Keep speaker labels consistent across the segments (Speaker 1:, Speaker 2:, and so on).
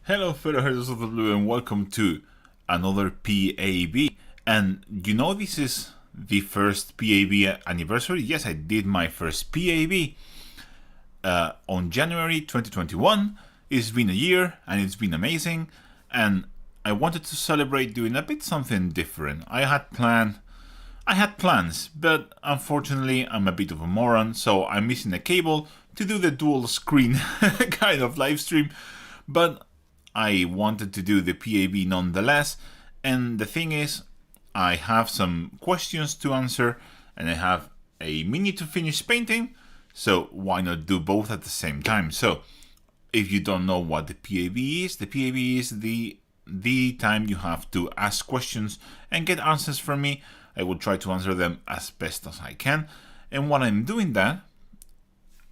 Speaker 1: Hello fellow Heroes of the Blue and welcome to another P.A.B. And you know this is the first P.A.B. anniversary. Yes, I did my first P.A.B. On January 2021. It's been a year and it's been amazing, and I wanted to celebrate doing a bit something different. I had plans, but unfortunately I'm a bit of a moron, so I'm missing a cable to do the dual screen kind of live stream. But I wanted to do the P.A.B. nonetheless, and the thing is, I have some questions to answer, and I have a mini to finish painting, so why not do both at the same time? So, if you don't know what the P.A.B. is, the P.A.B. is the time you have to ask questions and get answers from me. I will try to answer them as best as I can, and while I'm doing that,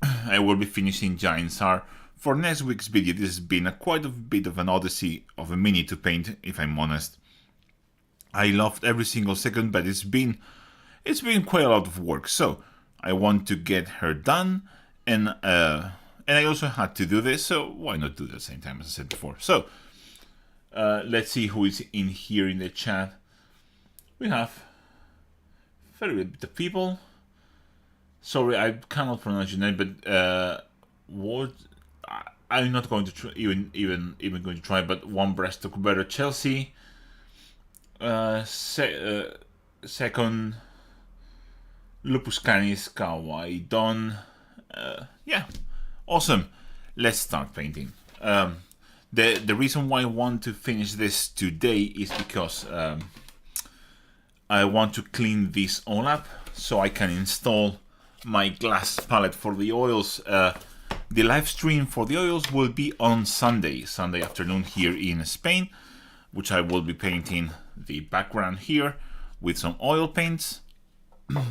Speaker 1: I will be finishing Giants R. For next week's video. This has been quite a bit of an odyssey of a mini to paint, if I'm honest. I loved every single second, but it's been quite a lot of work. So I want to get her done, and I also had to do this, so why not do it at the same time as I said before. So let's see who is in here in the chat. We have a very bit of people. Sorry, I cannot pronounce your name, but what? I'm not going to try, even going to try, but one breast took better. Chelsea, second, Lupus Canis, Kawaii, Don. Yeah, awesome. Let's start painting. The reason why I want to finish this today is because I want to clean this all up so I can install my glass palette for the oils. The live stream for the oils will be on Sunday afternoon here in Spain, which I will be painting the background here with some oil paints. And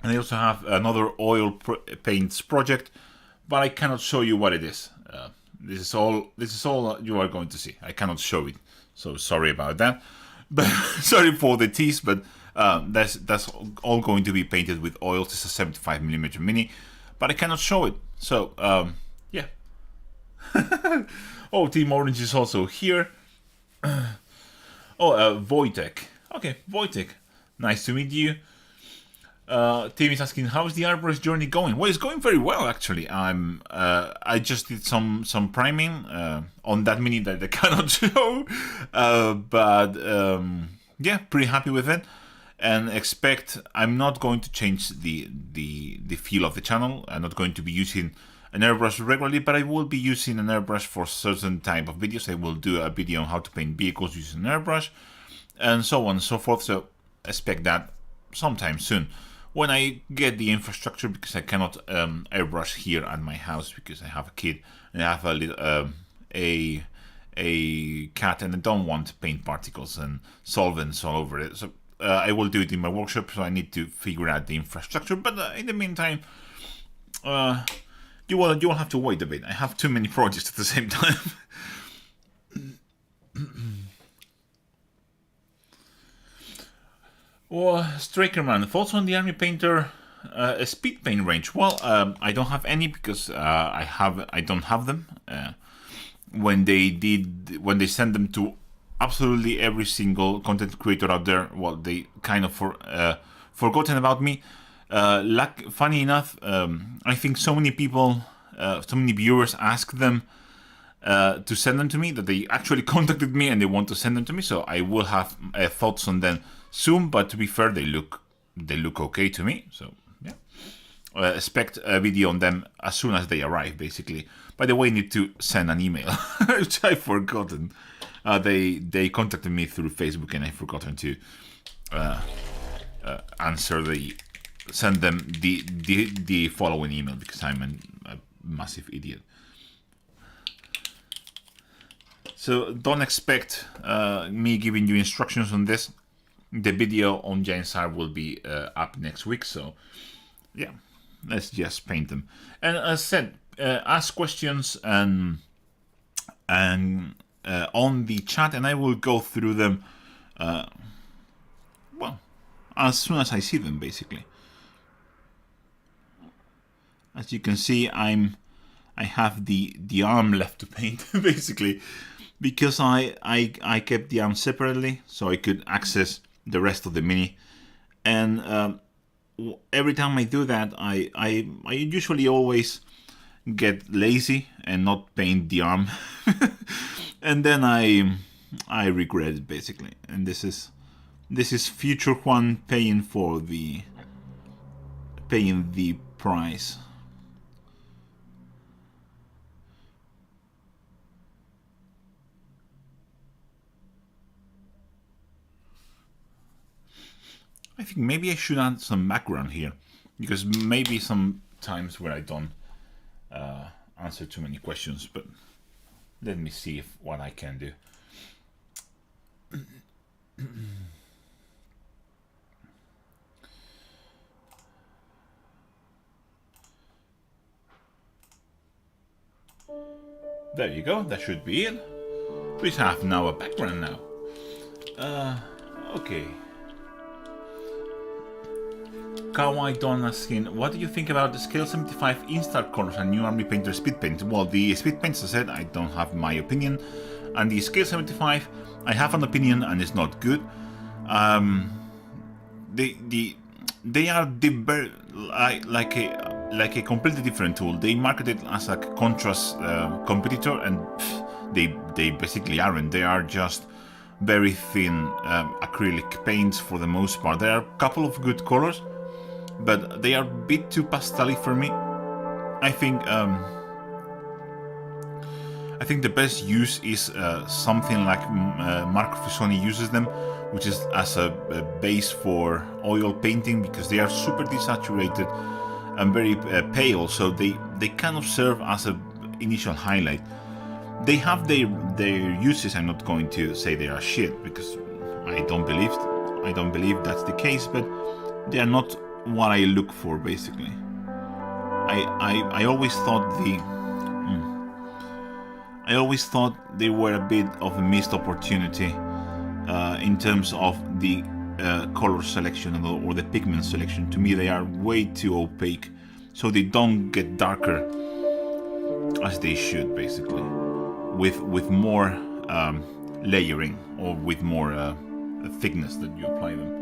Speaker 1: I also have another oil paints project, but I cannot show you what it is. This is all you are going to see. I cannot show it, so sorry about that. But sorry for the tease, but that's all going to be painted with oils. This is a 75mm mini, but I cannot show it. So, yeah. Oh, Team Orange is also here. Wojtek. Okay, Wojtek. Nice to meet you. Tim is asking, how's the Airbrush journey going? Well, it's going very well, actually. I just did some priming on that mini that I cannot show. Yeah, pretty happy with it. And expect I'm not going to change the feel of the channel. I'm not going to be using an airbrush regularly, but I will be using an airbrush for certain type of videos. I will do a video on how to paint vehicles using an airbrush, and so on and so forth. So expect that sometime soon when I get the infrastructure, because I cannot airbrush here at my house because I have a kid and I have a little a cat, and I don't want paint particles and solvents all over it. So I will do it in my workshop, so I need to figure out the infrastructure. But in the meantime, you will have to wait a bit. I have too many projects at the same time. Well, Strakerman, thoughts on the Army Painter speed paint range? Well, I don't have any because I don't have them. When they send them to absolutely every single content creator out there, well, they kind of forgotten about me. Funny enough, I think so many people, so many viewers ask them to send them to me that they actually contacted me and they want to send them to me. So I will have thoughts on them soon. But to be fair, they look okay to me. So yeah, expect a video on them as soon as they arrive. Basically, by the way, I need to send an email, which I've forgotten. They contacted me through Facebook, and I've forgotten to send them the following email because I'm a massive idiot. So don't expect me giving you instructions on this. The video on Giants R will be up next week. So yeah, let's just paint them. And as I said, ask questions and on the chat, and I will go through them well, as soon as I see them, basically. As you can see, I'm I have the arm left to paint basically, because I kept the arm separately so I could access the rest of the Mini, and every time I do that, I usually always get lazy and not paint the arm, and then I regret it basically. And this is future Juan paying the price. I think maybe I should add some background here, because maybe some times where I don't answer too many questions, but let me see what I can do. There you go, that should be it. We have now a background now. Okay. Kawaii Don asking, what do you think about the Scale 75 Instar colors and new Army Painter speed paint? Well, the speed paints, as I said, I don't have my opinion, and the Scale 75, I have an opinion and it's not good. They are like a completely different tool. They market it as a contrast competitor, and they basically aren't. They are just very thin acrylic paints for the most part. There are a couple of good colors, but they are a bit too pastel-y for me. I think the best use is something like Marco Fusoni uses them, which is as a base for oil painting, because they are super desaturated and very pale, so they kind of serve as an initial highlight. They have their uses. I'm not going to say they are shit, because I don't believe that's the case, but they are not what I look for basically. I always thought they were a bit of a missed opportunity in terms of the color selection or the pigment selection. To me, they are way too opaque, so they don't get darker as they should basically, with more layering, or with more thickness that you apply them.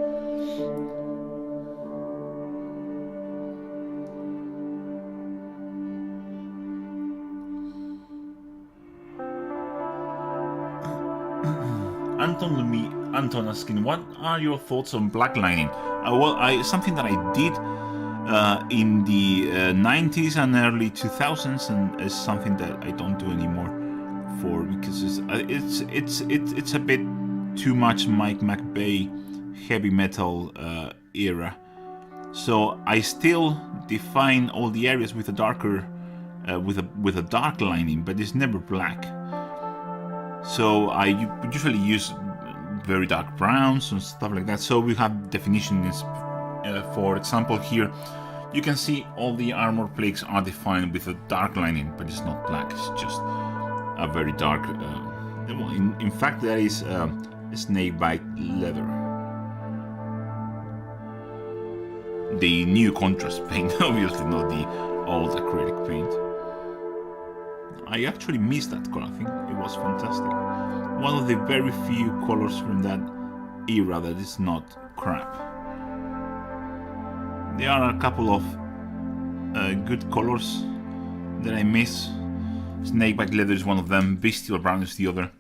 Speaker 1: Anton asking, what are your thoughts on blacklining? Something that I did in the 90s and early 2000s, and is something that I don't do anymore, because it's a bit too much Mike McBay heavy metal era. So I still define all the areas with a darker with a dark lining, but it's never black. So I usually use very dark browns and stuff like that. So we have definitions. For example, here you can see all the armor plates are defined with a dark lining, but it's not black. It's just a very dark. In fact, there is snakebite leather. The new contrast paint, obviously not the old acrylic paint. I actually missed that color. I think it was fantastic. One of the very few colors from that era that is not crap. There are a couple of good colors that I miss. Snakebite leather is one of them. Bestial brown is the other.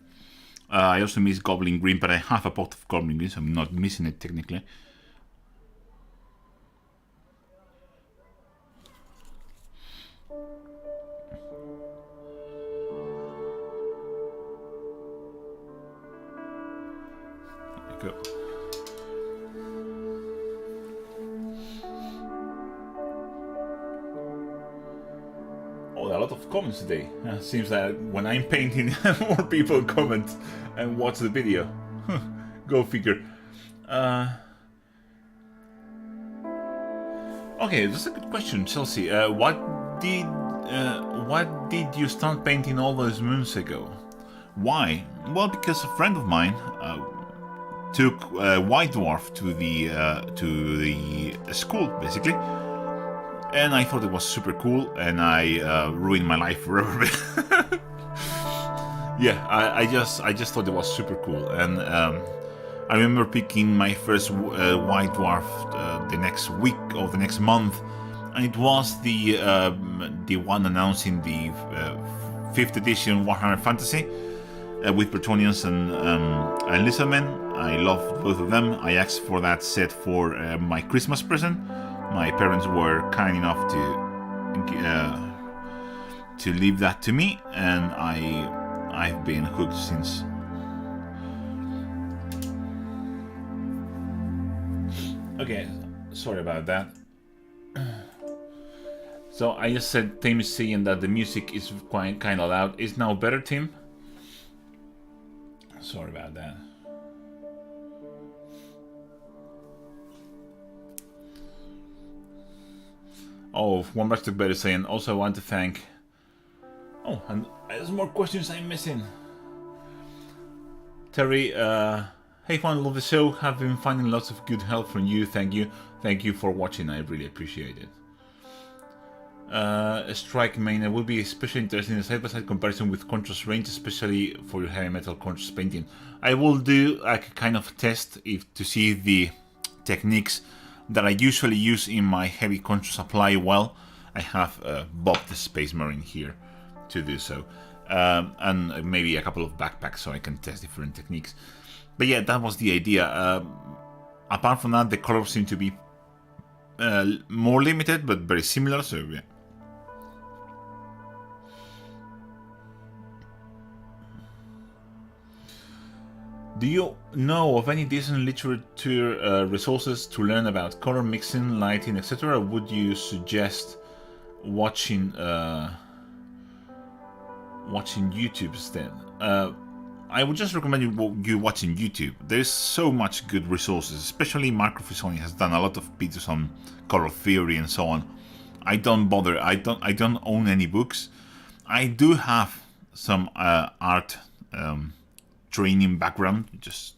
Speaker 1: I also miss goblin green, but I have a pot of goblin green, so I'm not missing it technically. Go. Oh, a lot of comments today. Seems that when I'm painting, more people comment and watch the video. Go figure. Okay, that's a good question, Chelsea. What did you start painting all those moons ago? Why? Well, because a friend of mine took White Dwarf to the school, basically, and I thought it was super cool, and I ruined my life forever. Yeah, I just thought it was super cool, and I remember picking my first white dwarf the next week or the next month, and it was the one announcing the 5th edition Warhammer Fantasy with Bretonnians and Lizardmen. I loved both of them. I asked for that set for my Christmas present. My parents were kind enough to leave that to me, and I've been hooked since. Okay, sorry about that. So I just said Tim is saying that the music is quite kind of loud. Is now better, Tim? Sorry about that. Oh, one back to better saying. Also, I want to thank. Oh, and there's more questions I'm missing. Terry, hey fun, love the show. Have been finding lots of good help from you. Thank you for watching. I really appreciate it. Strike main, it will be especially interesting in a side-by-side comparison with contrast range, especially for your heavy metal contrast painting. I will do like a kind of test to see the techniques that I usually use in my heavy contrast apply well. I have Bob the Space Marine here to do so, and maybe a couple of backpacks so I can test different techniques. But yeah, that was the idea. Apart from that, the colors seem to be more limited but very similar, so yeah. Do you know of any decent literature resources to learn about color mixing, lighting, etc.? Would you suggest watching YouTube instead? I would just recommend you watching YouTube. There's so much good resources, especially Microfisoni has done a lot of videos on color theory and so on. I don't bother. I don't own any books. I do have some art training background, just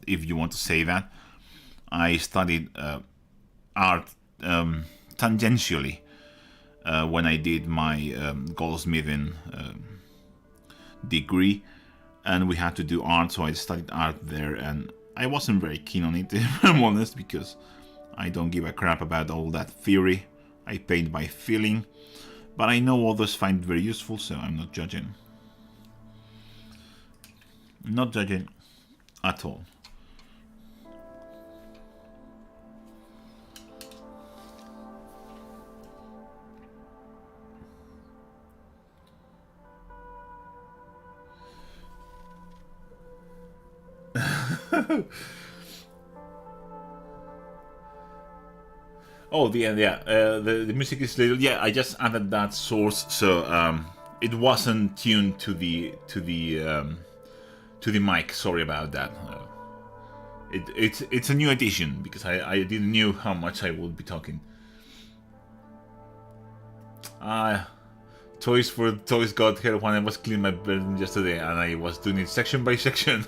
Speaker 1: if you want to say that. I studied art tangentially when I did my goldsmithing degree, and we had to do art, so I studied art there, and I wasn't very keen on it, if I'm honest, because I don't give a crap about all that theory. I paint by feeling, but I know others find it very useful, so I'm not judging. Not judging at all. Oh, the music is little. Yeah, I just added that source, so it wasn't tuned to the mic. Sorry about that. It's a new addition because I didn't know how much I would be talking. Toys for Toys got here when I was cleaning my bedroom yesterday, and I was doing it section by section,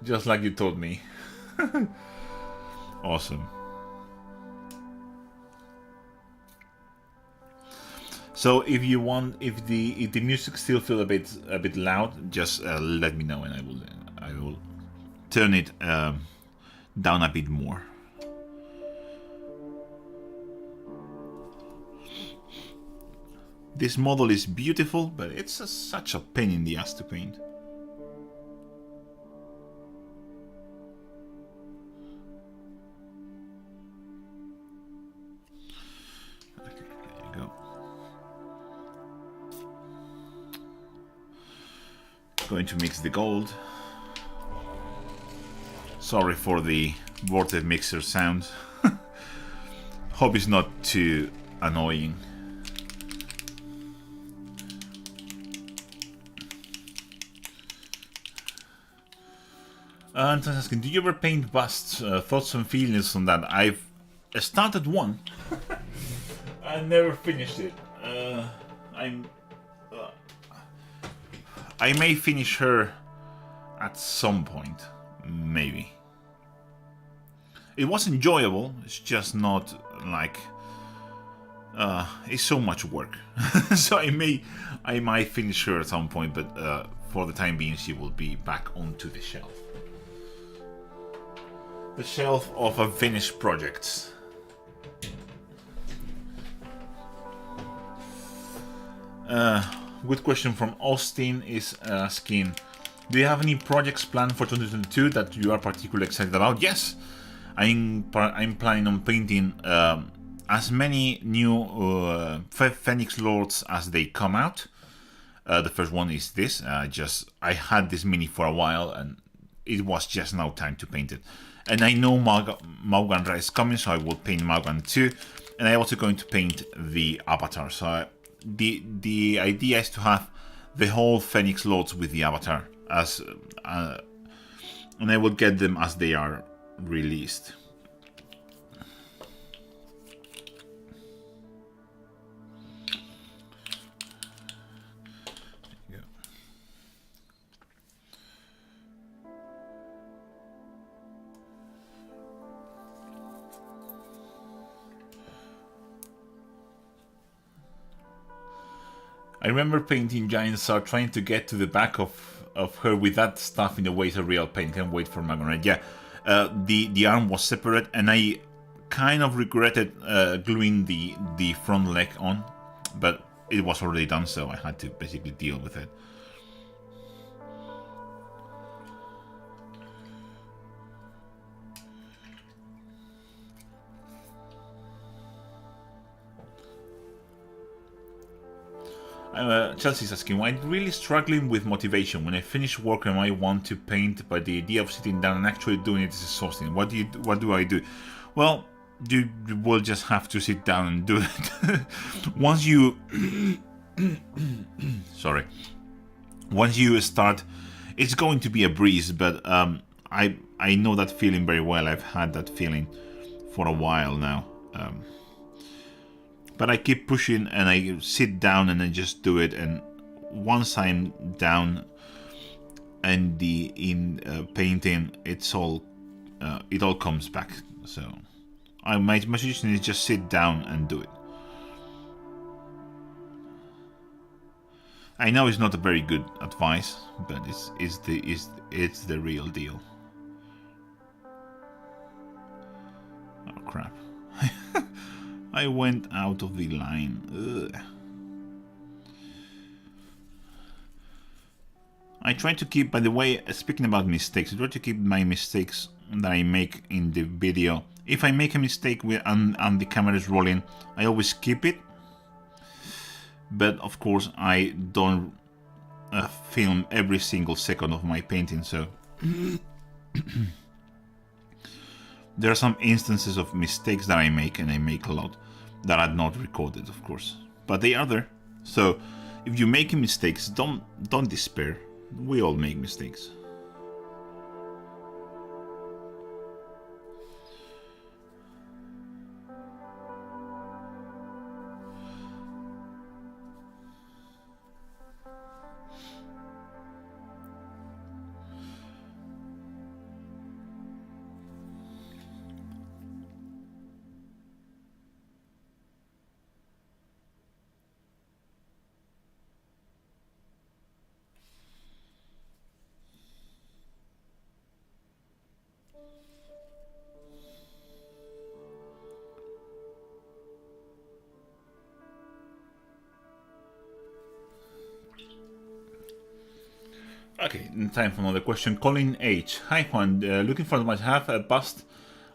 Speaker 1: just like you told me. Awesome. So if you want, if the music still feels a bit loud, just let me know, and I will turn it down a bit more. This model is beautiful, but it's such a pain in the ass to paint. Going to mix the gold. Sorry for the vortex mixer sound. Hope it's not too annoying. And asking, do you ever paint busts? Thoughts and feelings on that? I've started one. I never finished it. I may finish her at some point, maybe. It was enjoyable, it's just not like It's so much work. So I might finish her at some point, but for the time being, she will be back onto the shelf. The shelf of unfinished projects. Good question from Austin is asking, do you have any projects planned for 2022 that you are particularly excited about? Yes, I'm planning on painting as many new Phoenix Lords as they come out. The first one is this. I had this mini for a while, and it was just now time to paint it. And I know Maugandra is coming, so I will paint Maugand too. And I'm also going to paint the Avatar. So the idea is to have the whole Phoenix Lords with the Avatar, as and I will get them as they are released. I remember painting Giant Star, trying to get to the back of her with that stuff in the way. It's a real pain. Can't wait for Magonite. Yeah, the arm was separate, and I kind of regretted gluing the front leg on, but it was already done, so I had to basically deal with it. Chelsea's asking, I'm really struggling with motivation. When I finish work, I might want to paint, but the idea of sitting down and actually doing it is exhausting. What do I do? Well, you will just have to sit down and do it. Once you sorry, once you start, it's going to be a breeze. But I know that feeling very well. I've had that feeling for a while now. But I keep pushing, and I sit down and I just do it. And once I'm down and in painting, it all comes back. So my suggestion is just sit down and do it. I know it's not a very good advice, but it's the real deal. Oh crap. I went out of the line. Ugh. I try to keep, by the way, speaking about mistakes, I try to keep my mistakes that I make in the video. If I make a mistake and the camera is rolling, I always keep it. But of course, I don't film every single second of my painting, so there are some instances of mistakes that I make, and I make a lot, that are not recorded, of course, but they are there. So if you're making mistakes, don't despair. We all make mistakes. Okay, time for another question. Colin H. Hi Juan, looking for advice. Have a bust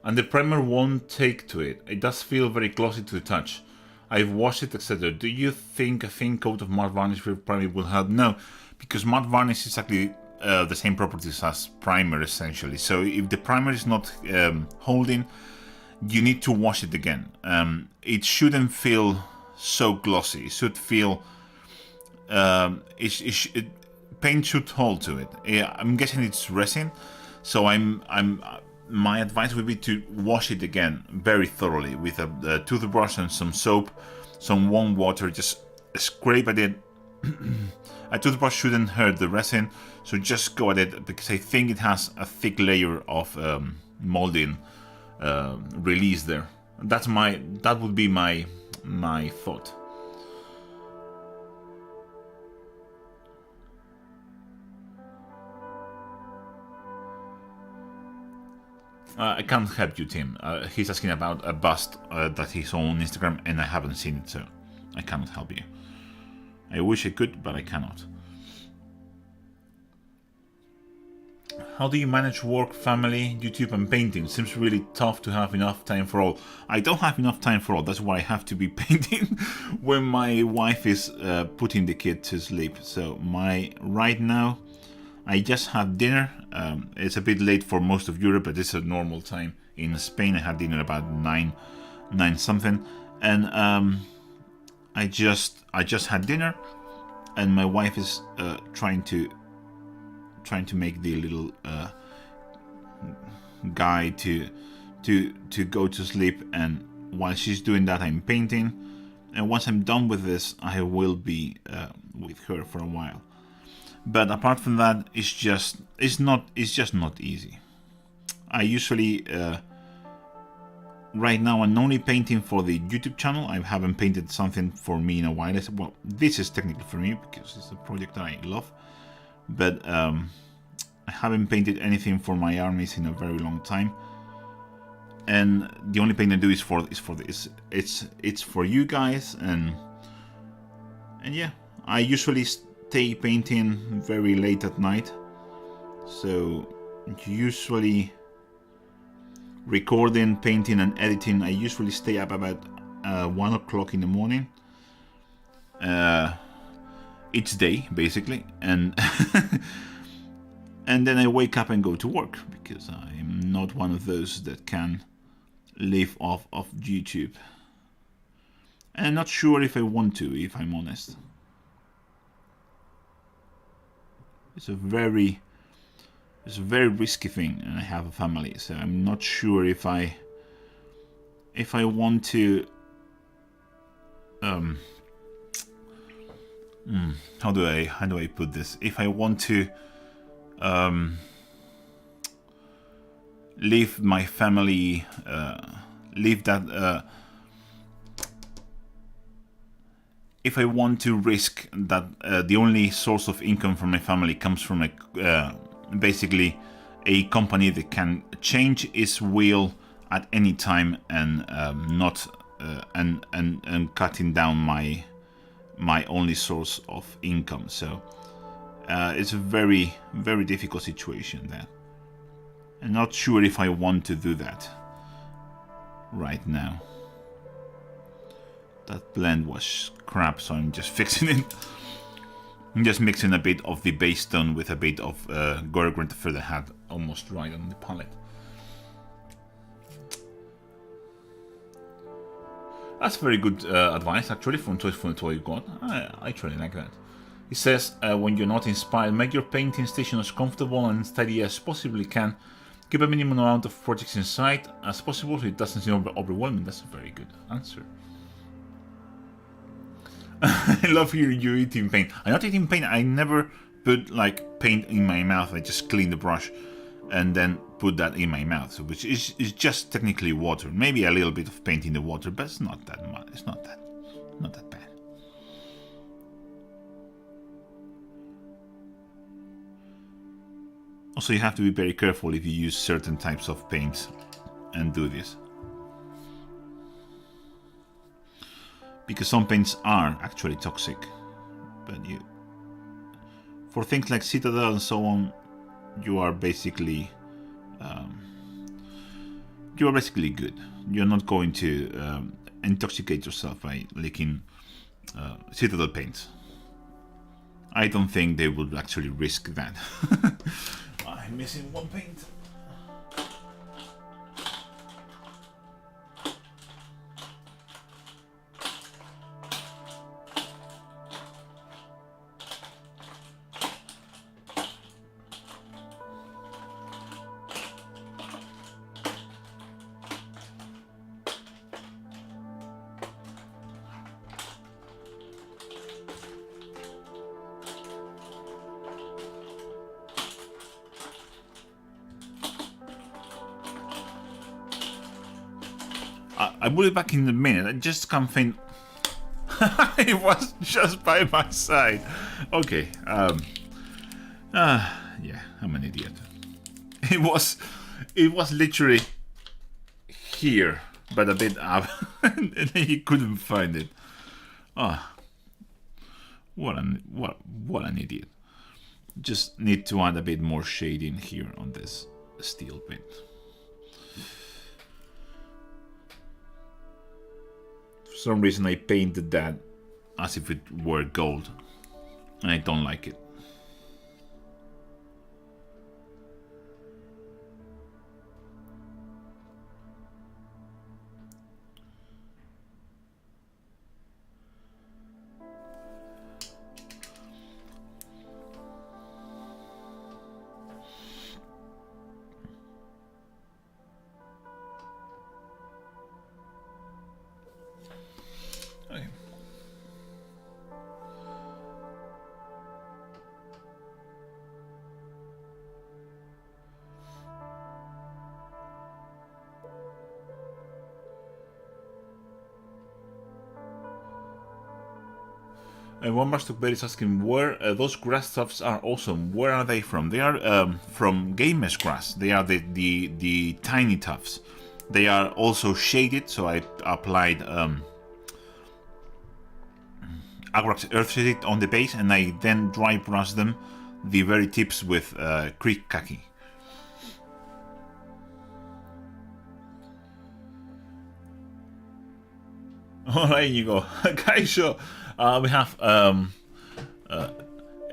Speaker 1: and the primer won't take to it. It does feel very glossy to the touch. I've washed it, etc. Do you think a thin coat of matte varnish with primer will help? No, because matte varnish is exactly the same properties as primer essentially. So if the primer is not holding, you need to wash it again. It shouldn't feel so glossy. It should feel paint should hold to it. I'm guessing it's resin, so my advice would be to wash it again very thoroughly with a toothbrush and some soap, some warm water. Just scrape at it. A toothbrush shouldn't hurt the resin, so just go at it, because I think it has a thick layer of molding release there. That would be my my thought. I can't help you, Tim. He's asking about a bust that he saw on Instagram, and I haven't seen it, so I cannot help you. I wish I could, but I cannot. How do you manage work, family, YouTube, and painting? Seems really tough to have enough time for all. I don't have enough time for all. That's why I have to be painting when my wife is putting the kid to sleep. So right now, I just had dinner. It's a bit late for most of Europe, but it's a normal time. In Spain, I had dinner about 9 something, and I just had dinner, and my wife is trying to make the little guy to go to sleep, and while she's doing that, I'm painting, and once I'm done with this, I will be with her for a while. But apart from that, it's just not easy. I usually right now I'm only painting for the YouTube channel. I haven't painted something for me in a while. Well, this is technically for me because it's a project that I love, but I haven't painted anything for my armies in a very long time. And the only paint I do is for this. It's for you guys, and yeah, I usually stay painting very late at night. So usually recording, painting, and editing, I usually stay up about 1 o'clock in the morning each day, basically, and and then I wake up and go to work, because I'm not one of those that can live off of YouTube. And I'm not sure if I want to, if I'm honest. It's a very risky thing, and I have a family, so I'm not sure if I want to how do I put this? If I want to leave my family, leave that, if I want to risk that the only source of income for my family comes from basically a company that can change its will at any time, and not and cutting down my only source of income. So it's a very difficult situation there. I'm not sure if I want to do that right now. That blend was crap, so I'm just fixing it. I'm just mixing a bit of the base tone with a bit of Gorgon to further had almost right on the palette. That's very good advice, actually, from Toy God. I actually like that. It says, when you're not inspired, make your painting station as comfortable and steady as possibly can. Keep a minimum amount of projects in sight as possible so it doesn't seem overwhelming. That's a very good answer. I love hearing you eating paint. I'm not eating paint. I never put like paint in my mouth. I just clean the brush and then put that in my mouth, so which is just technically water. Maybe a little bit of paint in the water, but it's not that much. It's not that bad. Also, you have to be very careful if you use certain types of paints and do this, because some paints are actually toxic. But for things like Citadel and so on, you are basically good. You're not going to intoxicate yourself by licking Citadel paints. I don't think they would actually risk that. I'm missing one paint. I will be back in a minute. I just can't find It was just by my side. Okay. Yeah, I'm an idiot. It was literally here, but a bit up, and he couldn't find it. Ah, what an idiot. Just need to add a bit more shading here on this steel bit. For some reason I painted that as if it were gold, and I don't like it. Okay. One Master is asking where those grass tufts are awesome. Where are they from? They are from Game Mesh grass. They are the tiny tufts. They are also shaded, so I applied Agrax Earth Shaded on the base, and I then dry brush them, the very tips, with Creek Khaki. Alright, you go. Guys, sure. We have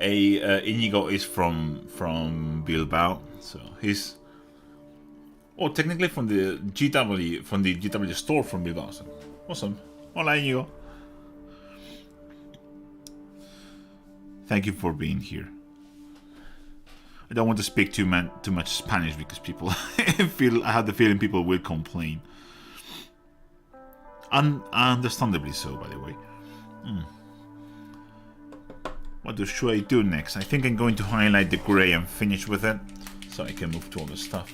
Speaker 1: Inigo is from Bilbao, so he's technically from the GW store from Bilbao. So awesome. Hola, Inigo. Thank you for being here. I don't want to speak too much Spanish because people I have the feeling people will complain. Understandably so, by the way. What should I do next? I think I'm going to highlight the gray and finish with it, so I can move to other stuff.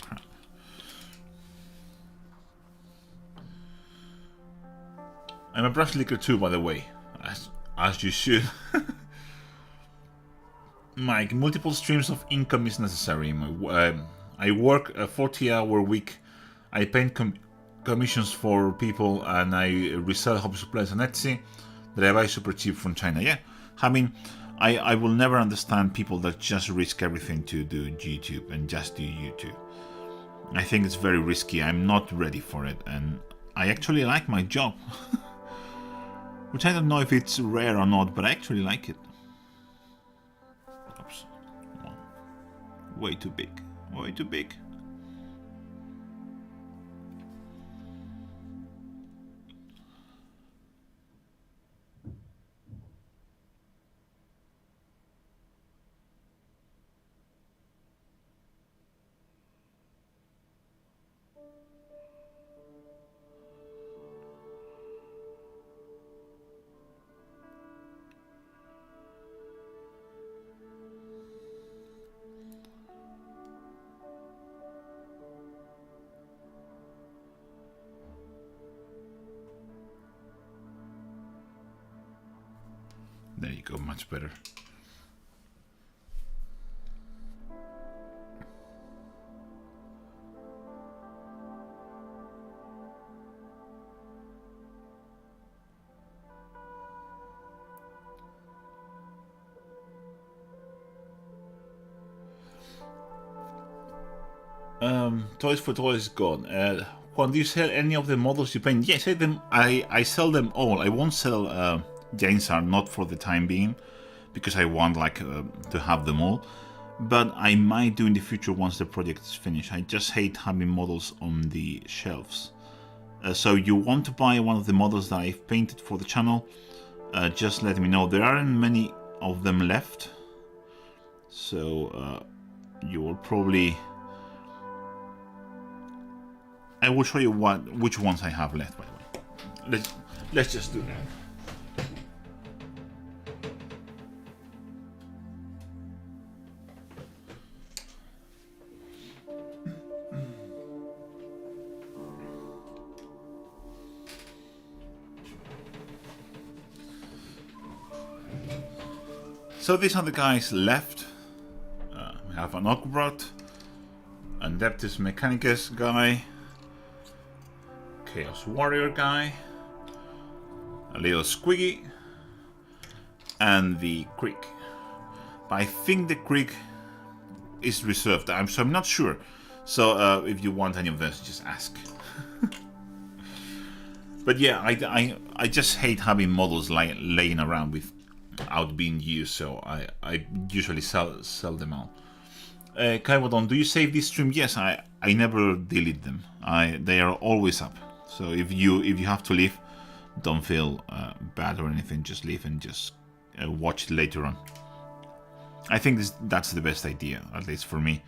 Speaker 1: Crap. I'm a brush licker too, by the way, as you should. Mike, multiple streams of income is necessary. I work a 40-hour week. I paint commissions for people, and I resell hobby supplies on Etsy that I buy super cheap from China. Yeah, I mean, I will never understand people that just risk everything to do YouTube and just do YouTube. I think it's very risky. I'm not ready for it, and I actually like my job. Which I don't know if it's rare or not, but I actually like it. Oops. Way too big. Way too big. There you go, much better. Toys for Toys is gone. Juan, do you sell any of the models you paint? Yes, I sell them all. I won't sell Jainsar, not for the time being, because I want to have them all. But I might do in the future once the project is finished. I just hate having models on the shelves. So you want to buy one of the models that I've painted for the channel, just let me know. There aren't many of them left, so you will probably... I will show you which ones I have left, by the way. Let's just do that. So these are the guys left. We have an Okrot, Adeptus Mechanicus guy, Chaos Warrior guy, a little Squiggy, and the Creek. But I think the Creek is reserved. I'm not sure. So if you want any of those, just ask. But yeah, I just hate having models laying around without being used. So I usually sell them all. Kaiwadon, do you save this stream? Yes, I never delete them. They are always up. So if you have to leave, don't feel bad or anything. Just leave and just watch it later on. I think that's the best idea, at least for me.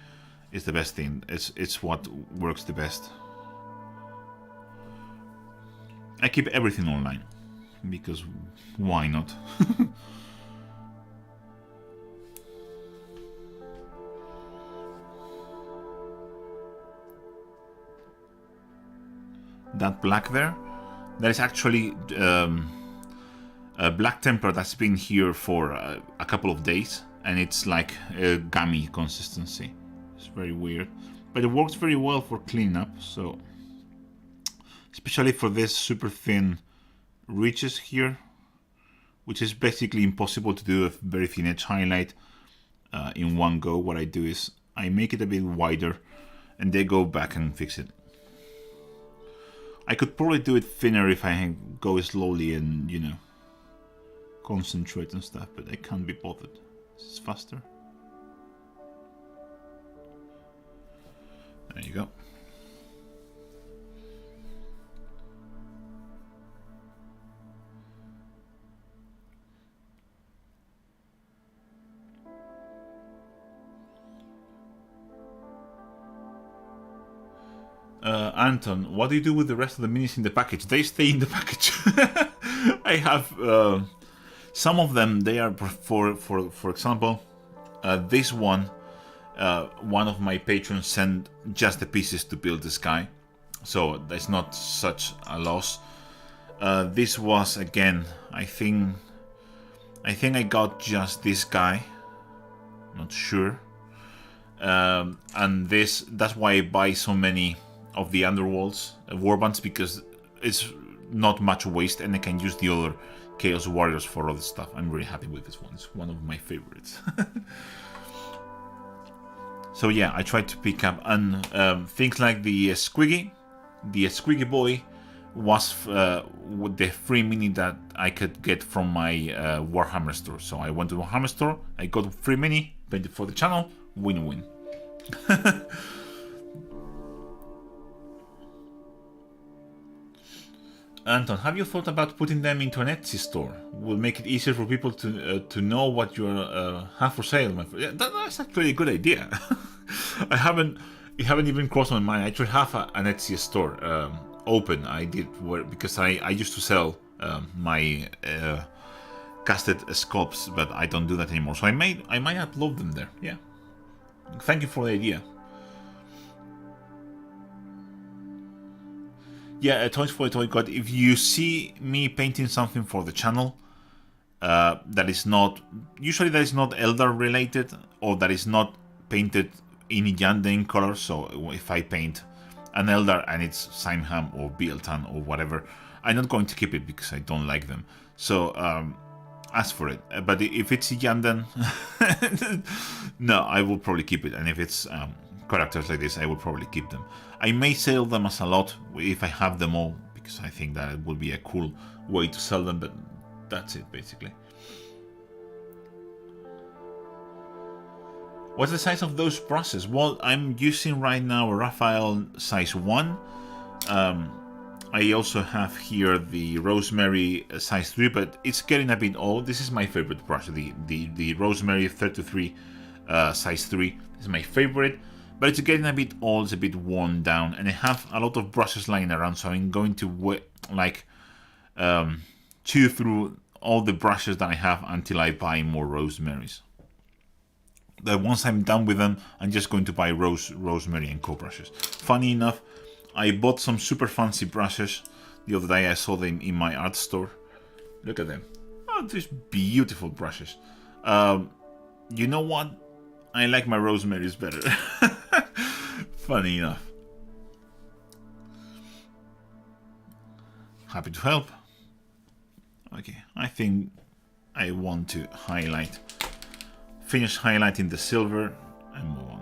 Speaker 1: It's the best thing. It's what works the best. I keep everything online because why not? That black there, that is actually a black temper that's been here for a couple of days, and it's like a gummy consistency. It's very weird, but it works very well for cleanup. So especially for this super thin ridges here, which is basically impossible to do a very thin edge highlight in one go. What I do is I make it a bit wider and they go back and fix it. I could probably do it thinner if I go slowly and, you know, concentrate and stuff, but I can't be bothered. This is faster. There you go. Anton, what do you do with the rest of the minis in the package? They stay in the package. I have some of them. They are for example, this one. One of my patrons sent just the pieces to build this guy, so that's not such a loss. This was again, I think I got just this guy. Not sure. And that's why I buy so many of the Underworlds warbands, because it's not much waste and I can use the other Chaos Warriors for other stuff. I'm really happy with this one. It's one of my favorites. So yeah, I tried to pick up and things like the Squiggy. The Squiggy boy was with the free mini that I could get from my Warhammer store. So I went to the Warhammer store, I got a free mini, paid it for the channel, win-win. Anton, have you thought about putting them into an Etsy store? Will make it easier for people to know what you have for sale. Yeah, that's actually a good idea. It haven't even crossed my mind. I actually have an Etsy store open. I did because I used to sell my casted sculpts, but I don't do that anymore. So I might upload them there. Yeah. Thank you for the idea. Yeah, Toys for a Toy God. If you see me painting something for the channel that is not Eldar related, or that is not painted in Yanden color, so if I paint an Eldar and it's Simham or Bieltan or whatever, I'm not going to keep it because I don't like them. So ask for it. But if it's Yanden, no, I will probably keep it. And if it's characters like this, I will probably keep them. I may sell them as a lot if I have them all, because I think that it will be a cool way to sell them, but that's it basically. What's the size of those brushes? Well, I'm using right now a Raphael size 1. I also have here the Rosemary size 3, but it's getting a bit old. This is my favorite brush, the Rosemary 33 size 3. This is my favorite. But it's getting a bit old, it's a bit worn down, and I have a lot of brushes lying around, so I'm going to chew through all the brushes that I have until I buy more Rosemaries. That once I'm done with them, I'm just going to buy Rosemary and Co brushes. Funny enough, I bought some super fancy brushes the other day. I saw them in my art store. Look at them. Oh, these beautiful brushes. You know what? I like my rosemary's better. Funny enough. Happy to help. Okay, I think I want to finish highlighting the silver and move on.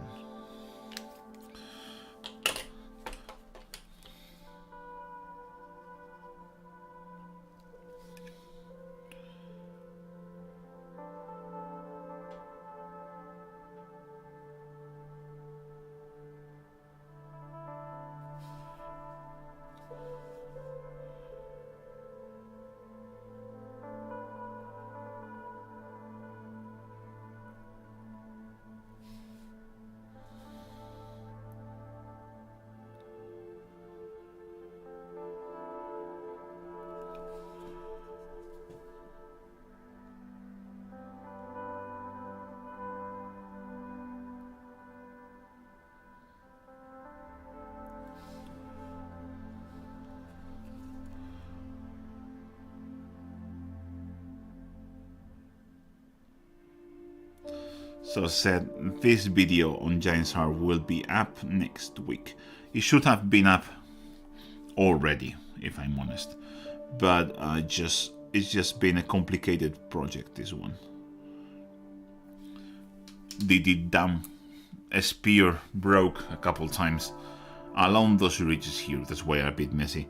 Speaker 1: So said, this video on Giant's Heart will be up next week. It should have been up already, if I'm honest, but it's just been a complicated project, this one. The damn spear broke a couple times along those ridges here. That's why they're a bit messy.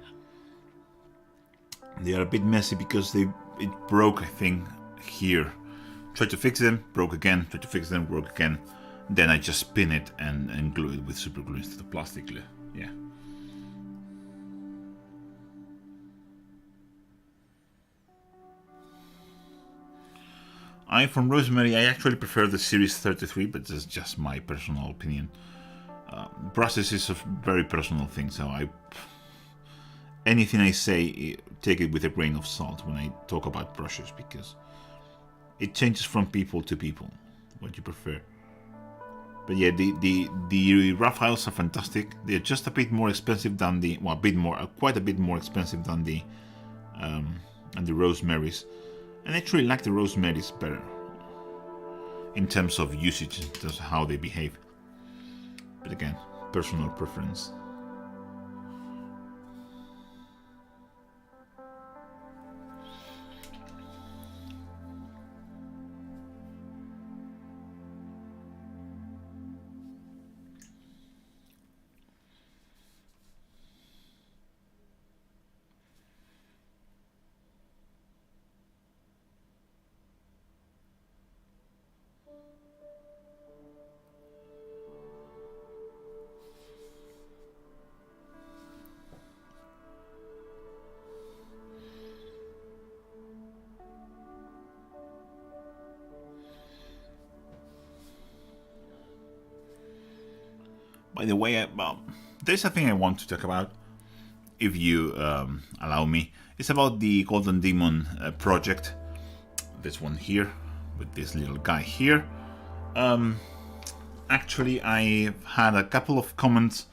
Speaker 1: They are a bit messy because it broke, I think, here. Tried to fix them, broke again, tried to fix them, broke again. Then I just spin it and glue it with super glue instead of plastic glue. Yeah. From Rosemary, I actually prefer the Series 33, but that's just my personal opinion. Brushes is a very personal thing, so anything I say, take it with a grain of salt when I talk about brushes, because it changes from people to people, what you prefer. But yeah, the Raphaels are fantastic. They're just a bit more expensive than quite a bit more expensive than the Rosemaries. And I actually like the Rosemaries better in terms of usage, in terms of how they behave. But again, personal preference. By the way, there's a thing I want to talk about, if you allow me. It's about the Golden Demon project. This one here, with this little guy here. Actually, I've had a couple of comments,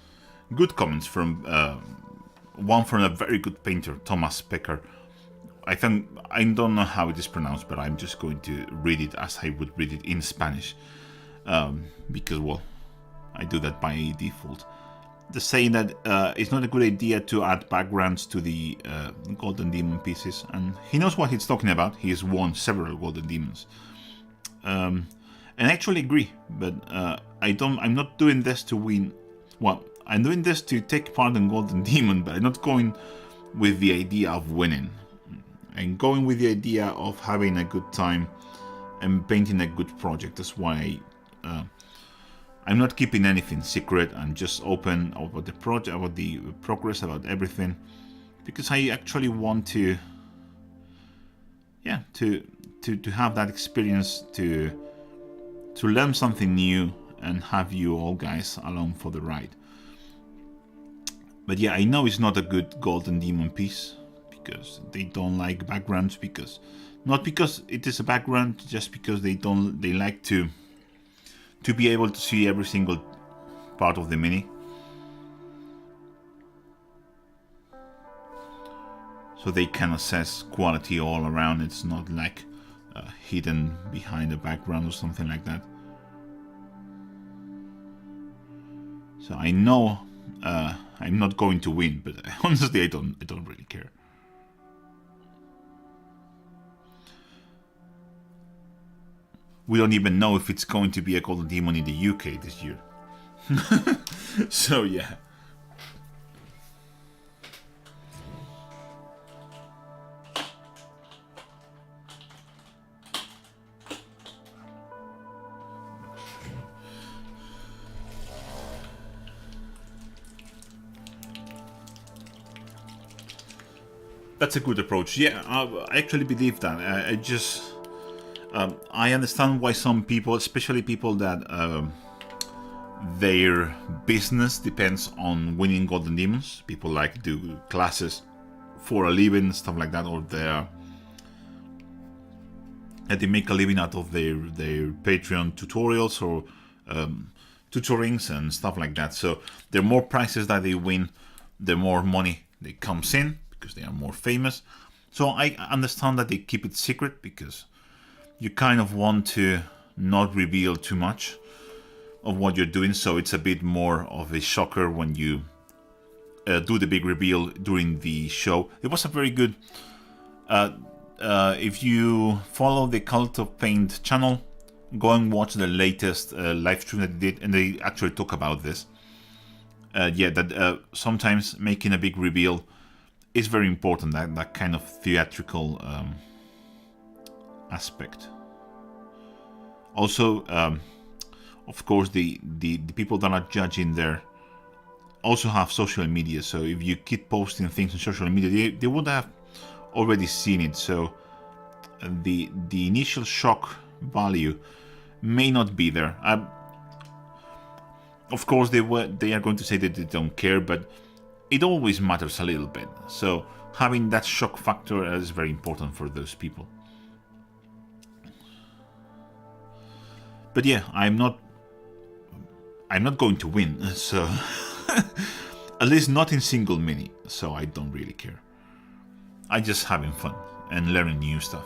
Speaker 1: good comments, from one from a very good painter, Thomas Pecker. I don't know how it is pronounced, but I'm just going to read it as I would read it in Spanish, because, well, I do that by default. They're saying that it's not a good idea to add backgrounds to the Golden Demon pieces, and he knows what he's talking about. He has won several Golden Demons, and I actually agree. But I'm not doing this to win. Well, I'm doing this to take part in Golden Demon, but I'm not going with the idea of winning. I'm going with the idea of having a good time and painting a good project. That's why I'm not keeping anything secret. I'm just open about the project, about the progress, about everything, because I actually want to have that experience, to learn something new and have you all guys along for the ride. But yeah, I know it's not a good Golden Demon piece, because they don't like backgrounds, not because it is a background, just because they like to be able to see every single part of the mini. So they can assess quality all around. It's not like hidden behind the background or something like that. So I know I'm not going to win, but honestly I don't really care. We don't even know if it's going to be a Golden Demon in the UK this year. So yeah. That's a good approach. Yeah, I actually believe that. I just... I understand why some people, especially people that their business depends on winning Golden Demons, people like do classes for a living, stuff like that, or they make a living out of their Patreon tutorials or tutorings and stuff like that. So the more prizes that they win, the more money that comes in, because they are more famous. So I understand that they keep it secret, because you kind of want to not reveal too much of what you're doing, so it's a bit more of a shocker when you do the big reveal during the show. It was a very good... if you follow the Cult of Paint channel, go and watch the latest live stream that they did, and they actually talk about this. Yeah, that sometimes making a big reveal is very important, that kind of theatrical aspect. Also, of course, the people that are judging there also have social media, so if you keep posting things on social media, they would have already seen it. So the initial shock value may not be there. Of course, they are going to say that they don't care, but it always matters a little bit. So having that shock factor is very important for those people. But yeah, I'm not going to win, so at least not in single mini, so I don't really care. I just having fun and learning new stuff.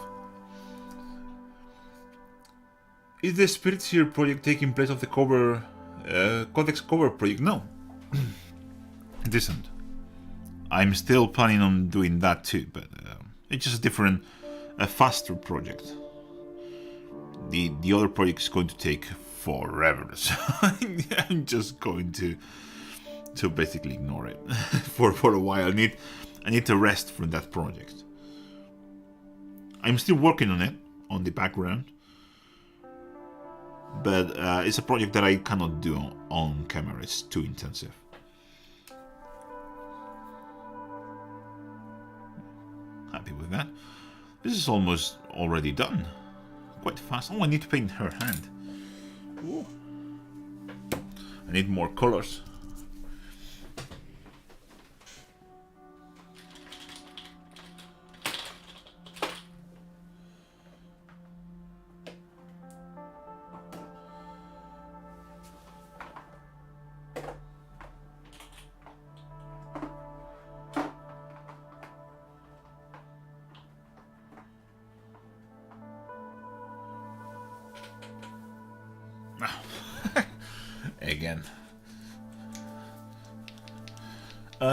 Speaker 1: Is the Spirit Seer project taking place of the cover Codex cover project? No, it isn't. I'm still planning on doing that too, but it's just a different, faster project. The other project is going to take forever, so I'm just going to basically ignore it for a while. I need to rest from that project. I'm still working on it on the background, but it's a project that I cannot do on camera. It's too intensive. Happy with that. This is almost already done. Quite fast. Oh, I need to paint her hand. Ooh. I need more colors. Again.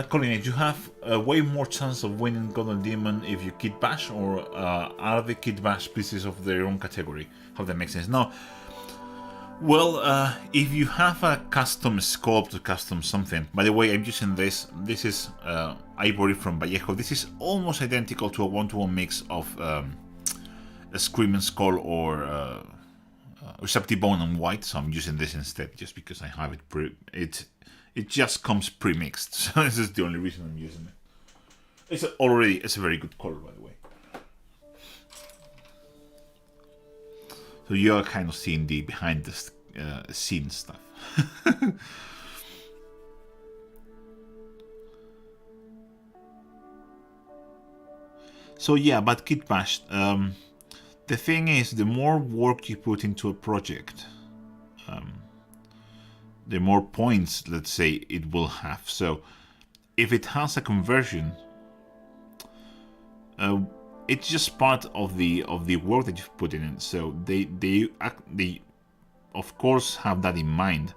Speaker 1: Colin, you have way more chance of winning Golden Demon if you kit bash, or are the kit bash pieces of their own category? How that makes sense? No. Well, if you have a custom sculpt or custom something, by the way, I'm using this. This is Ivory from Vallejo. This is almost identical to a one-to-one mix of a Screaming Skull or Receptibone and white, so I'm using this instead, just because I have it it just comes pre-mixed, so this is the only reason I'm using it. It's a very good color, by the way. So you're kind of seeing the behind the scenes stuff. So yeah, but kit bash. The thing is, the more work you put into a project, the more points, let's say, it will have. So if it has a conversion, it's just part of the work that you've put in it. So they of course have that in mind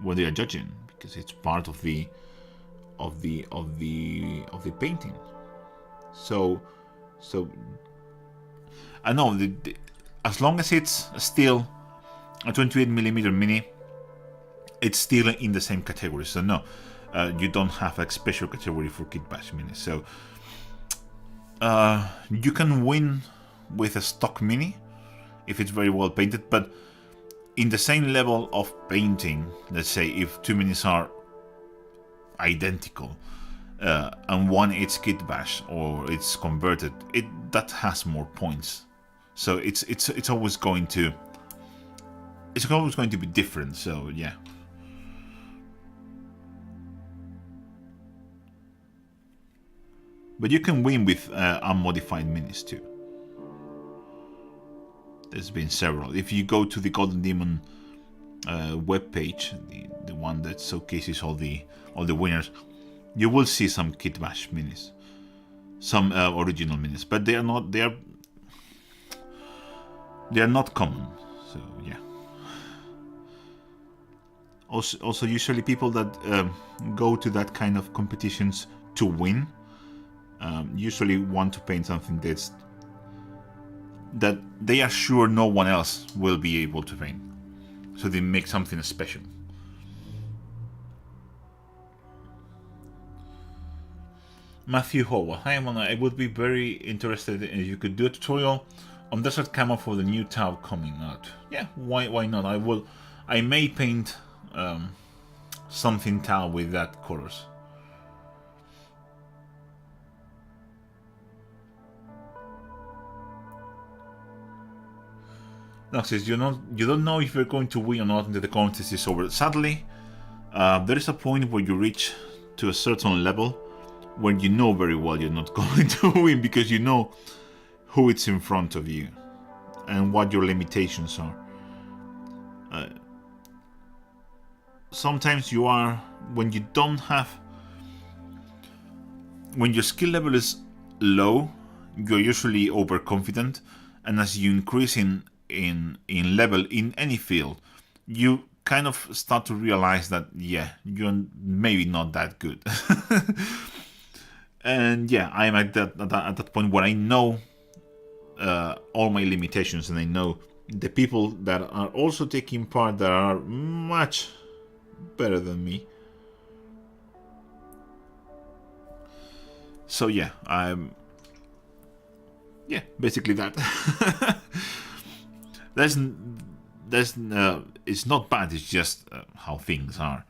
Speaker 1: when they are judging, because it's part of the painting. So I know as long as it's still a 28mm mini, it's still in the same category. So no, you don't have a special category for kit bash minis. So you can win with a stock mini if it's very well painted, but in the same level of painting, let's say if two minis are identical and one it's kit bash or it's converted, that has more points. So it's always going to be different. So yeah. But you can win with unmodified minis too. There's been several. If you go to the Golden Demon webpage, the one that showcases all the winners, you will see some kit bash minis, some original minis, but they are not common. So yeah. Also, usually people that go to that kind of competitions to win usually want to paint something that they are sure no one else will be able to paint. So they make something special. Matthew Howell, hi Mona, I would be very interested if you could do a tutorial on desert camo for the new Tau coming out. Yeah, why not? I may paint something Tau with that colors. Noxus, you don't know if you're going to win or not until the contest is over. Sadly, there is a point where you reach to a certain level when you know very well you're not going to win, because you know who it's in front of you and what your limitations are. Sometimes you are, when you don't have, when your skill level is low, you're usually overconfident, and as you increase in level in any field, you kind of start to realize that yeah, you're maybe not that good. And yeah, I'm at that point where I know all my limitations, and I know the people that are also taking part that are much better than me. So yeah, I'm basically that. It's not bad, it's just how things are.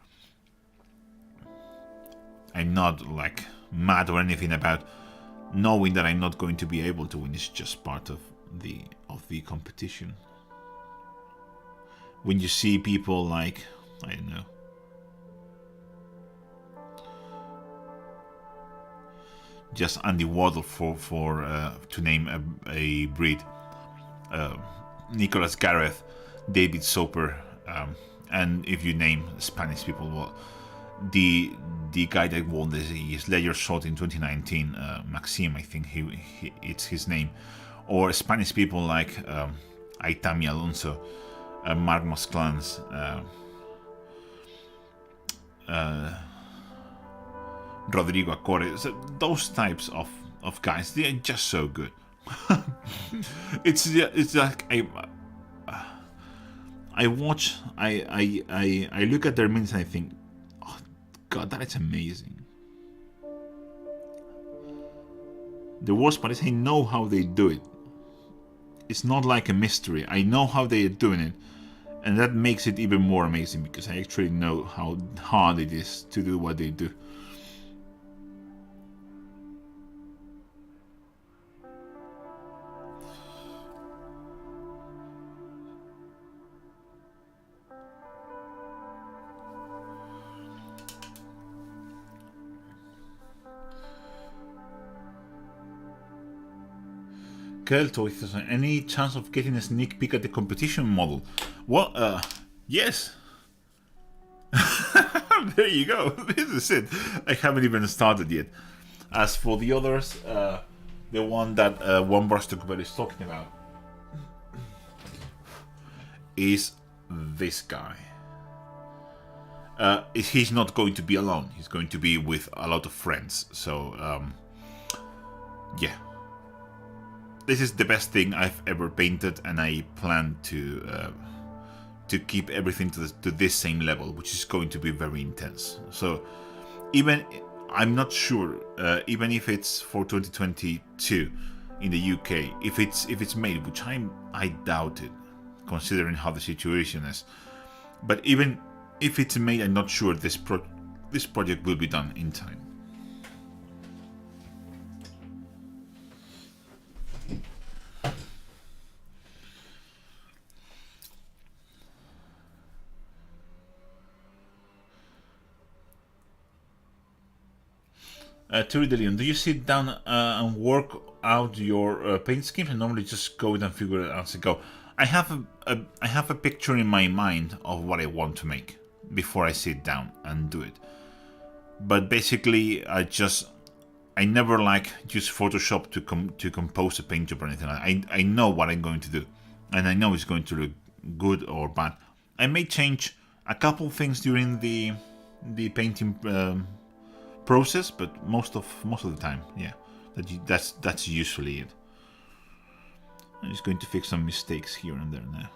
Speaker 1: I'm not like mad or anything about knowing that I'm not going to be able to win. It's just part of the competition. When you see people like, I don't know, just Andy Waddle for to name a breed, Nicholas Gareth, David Soper, and if you name Spanish people, well, the guy that won the Slayer shot in 2019, Maxime, I think it's his name, or Spanish people like Aitami Alonso, Marc Mosclans, Rodrigo Acore, so those types of guys, they are just so good. It's like I watch, I look at their minutes and I think, oh god, that is amazing. The worst part is I know how they do it. It's not like a mystery. I know how they are doing it, and that makes it even more amazing because I actually know how hard it is to do what they do. Kelto, any chance of getting a sneak peek at the competition model? Well, yes. There you go. This is it. I haven't even started yet. As for the others, the one that One Brush to Cover is talking about, is this guy. He's not going to be alone. He's going to be with a lot of friends. So, yeah. This is the best thing I've ever painted, and I plan to keep everything to this same level, which is going to be very intense. So, even I'm not sure, even if it's for 2022 in the UK, if it's made, which I doubt it, considering how the situation is. But even if it's made, I'm not sure this project will be done in time. Turi Delion, do you sit down and work out your paint schemes, and normally just go and figure it out as you go? I have a picture in my mind of what I want to make before I sit down and do it. But basically, I never use Photoshop to compose a paint job or anything like that. I know what I'm going to do, and I know it's going to look good or bad. I may change a couple things during the painting process, but most of the time, yeah, that's usually it. I'm just going to fix some mistakes here and there now.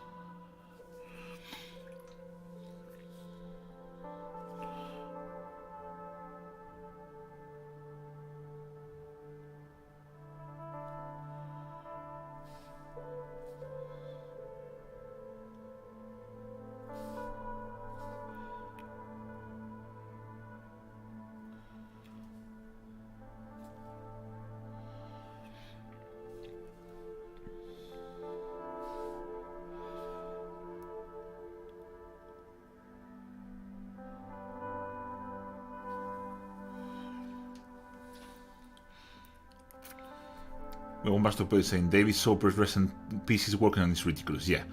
Speaker 1: One Bastard is saying David Soper's recent pieces working on is ridiculous. Yeah,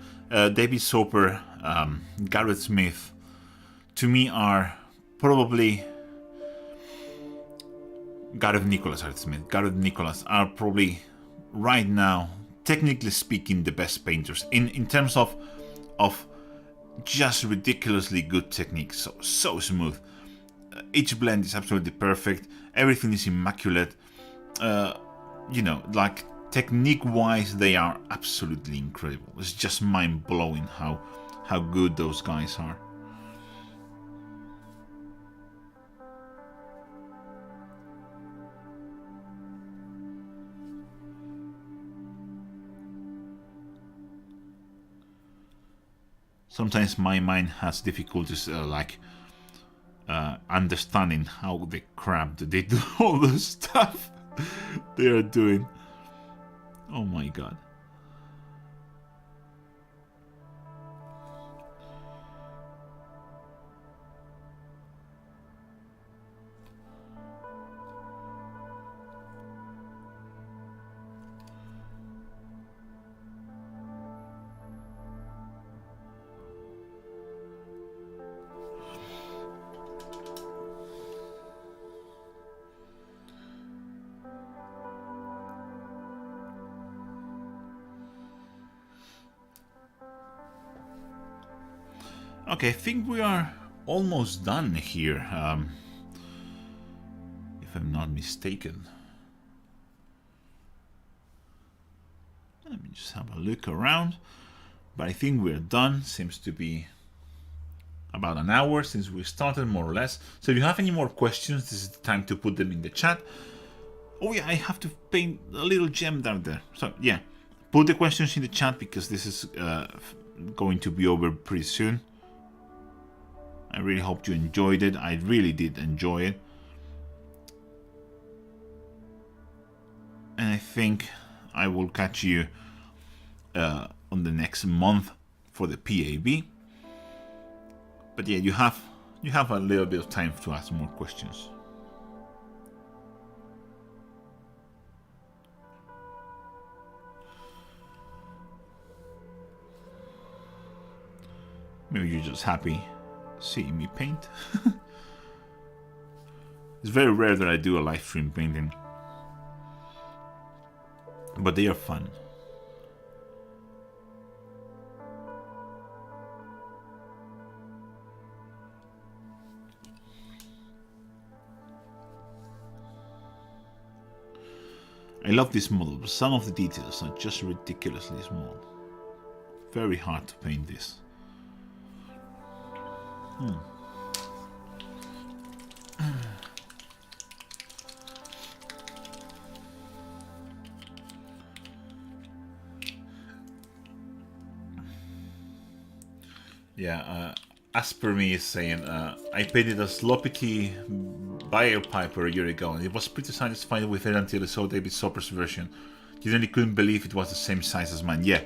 Speaker 1: David Soper, Gareth Smith, to me are probably Gareth Nicholas are probably right now, technically speaking, the best painters in terms of just ridiculously good technique. So smooth. Each blend is absolutely perfect. Everything is immaculate. Technique-wise, they are absolutely incredible. It's just mind-blowing how good those guys are. Sometimes my mind has difficulties understanding how the crap they do all the stuff they are doing. Oh my god. Okay, I think we are almost done here, if I'm not mistaken. Let me just have a look around, but I think we're done. Seems to be about an hour since we started, more or less. So if you have any more questions, this is the time to put them in the chat. Oh yeah, I have to paint a little gem down there. So yeah, put the questions in the chat because this is going to be over pretty soon. I really hope you enjoyed it. I really did enjoy it. And I think I will catch you on the next month for the P.A.B. But yeah, you have a little bit of time to ask more questions. Maybe you're just happy seeing me paint. It's very rare that I do a live stream painting. but they are fun. I love this model, but some of the details are just ridiculously small. Very hard to paint this. Yeah, as per me is saying, I painted a sloppy Piper a year ago, and it was pretty satisfied with it until I saw David Soper's version. Genuinely couldn't believe it was the same size as mine. Yeah,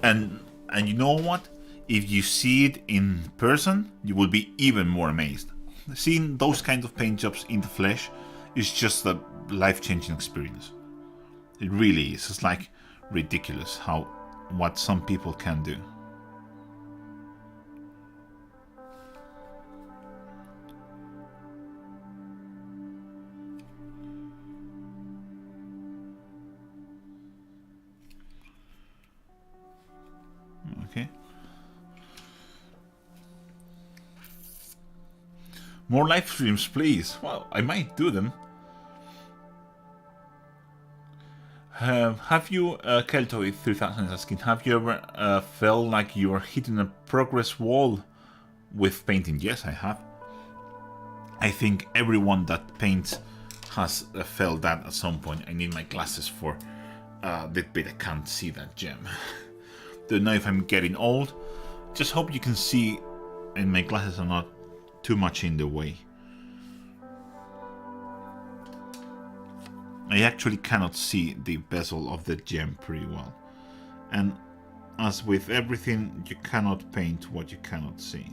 Speaker 1: and you know what? If you see it in person, you will be even more amazed. Seeing those kind of paint jobs in the flesh is just a life-changing experience. It really is. It's like ridiculous what some people can do. Okay. More live streams, please. Well, I might do them. Have you, Keltoid 3000 is asking, have you ever felt like you are hitting a progress wall with painting? Yes, I have. I think everyone that paints has felt that at some point. I need my glasses for that bit. I can't see that gem. Don't know if I'm getting old. Just hope you can see and my glasses are not too much in the way. I actually cannot see the bezel of the gem pretty well. And as with everything, you cannot paint what you cannot see.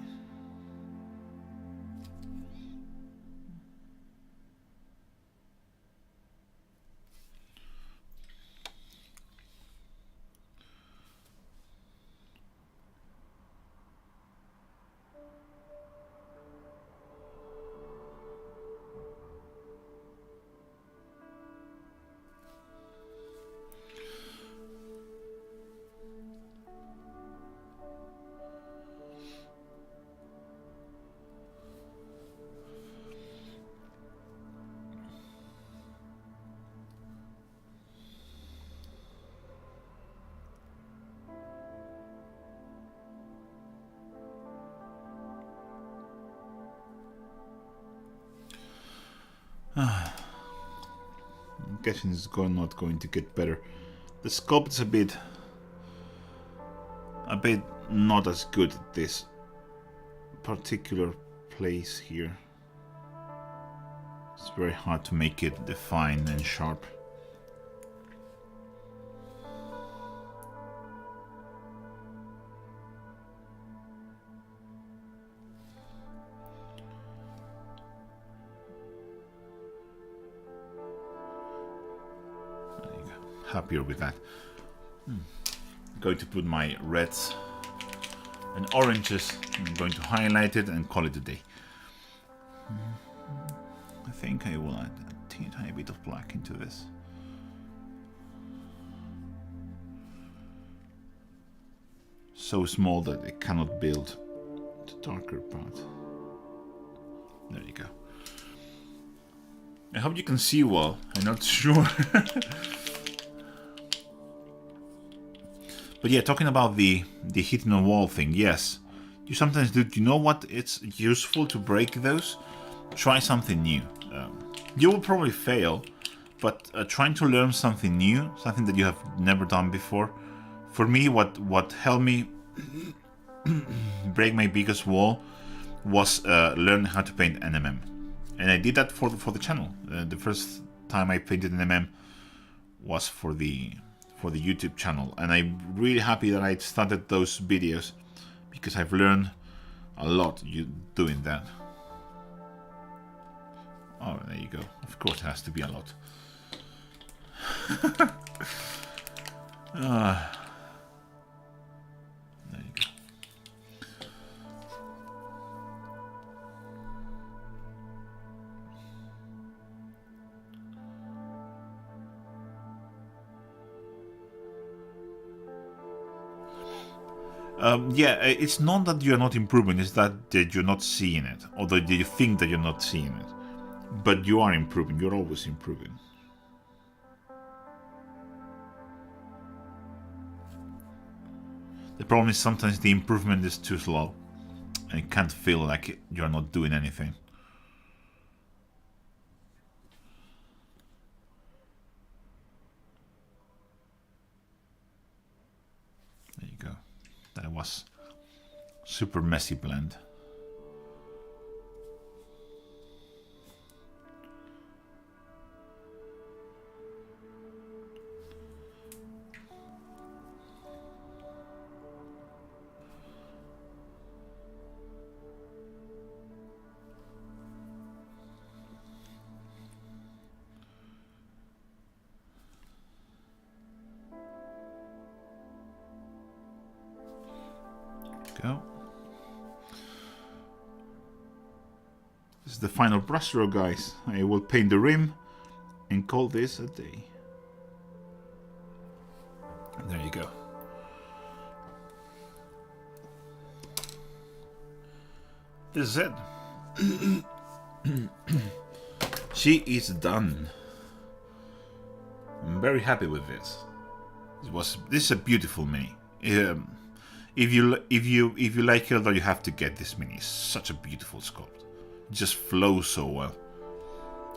Speaker 1: I'm guessing it's not going to get better. The sculpt is a bit not as good at this particular place here. It's very hard to make it defined and sharp. Happier with that. I'm going to put my reds and oranges. I'm going to highlight it and call it a day. I think I will add a tiny bit of black into this. So small that it cannot build the darker part. There you go. I hope you can see well. I'm not sure. But yeah, talking about the hitting a wall thing, yes. You sometimes do. You know what? It's useful to break those. Try something new. You will probably fail, but trying to learn something new, something that you have never done before. For me, what helped me break my biggest wall was learn how to paint NMM, and I did that for the channel. The first time I painted NMM was for the YouTube channel, and I'm really happy that I started those videos because I've learned a lot doing that. Oh, there you go. Of course, it has to be a lot. There you go. Yeah, it's not that you're not improving, it's that you're not seeing it, or that you think that you're not seeing it. But you are improving, you're always improving. The problem is sometimes the improvement is too slow, and it can't feel like you're not doing anything. There you go. That was super messy blend. Go. This is the final brush stroke, guys. I will paint the rim and call this a day. And there you go. This is it. She is done. I'm very happy with this. This is a beautiful mini. If you like Elder, you have to get this mini. It's such a beautiful sculpt. It just flows so well.